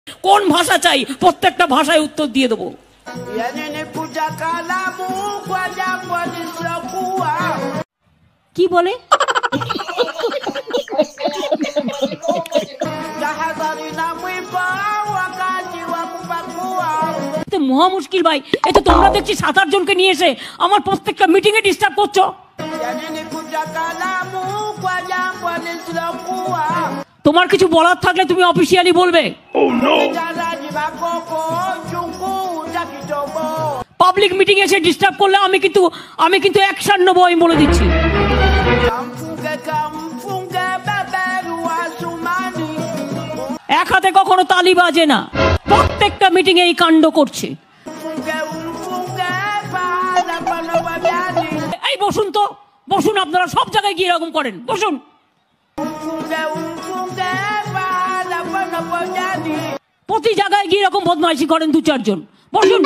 কোন ভাষা চাই প্রত্যেকটা ভাষায় উত্তর দিয়ে দেবো। কি বলে? মহা মুশকিল ভাই, এতে তোমরা দেখছি 7-8 জনকে নিয়ে এসে আমার প্রত্যেকটা মিটিং এ ডিস্টার্ব করছো। তোমার কিছু বলার থাকলে তুমি অফিসিয়ালি বলবে। পাবলিক মিটিং এসে ডিস্টার্ব করলে আমি কিন্তু অ্যাকশন নেবো, আমি বলে দিচ্ছি। এক হাতে কখনো তালি বাজে না, প্রত্যেকটা মিটিং এই কাণ্ড করছে। এই বসুন তো, বসুন, আপনারা সব জায়গায় গিয়ে এরকম করেন, বসুন। প্রতি জায়গায় গিয়ে এরকম বদমাইশি করেন 2-4 জন, বসুন।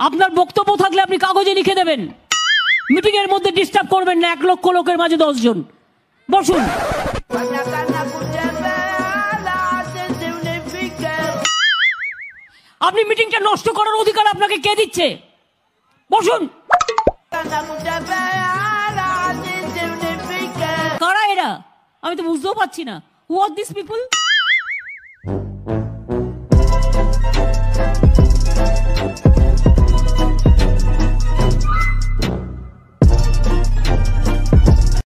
আপনার বক্তব্য থাকলে আপনি কাগজে লিখে দেবেন, মিটিং এর মধ্যে ডিস্টার্ব করবেন না। 1 লক্ষ লোকের মাঝে 10 জন, বসুন। আপনি মিটিংটা নষ্ট করার অধিকার আপনাকে কে দিচ্ছে? বসুন। কারা এরা? আমি তো বুঝতেও পারছি না। Who are these people?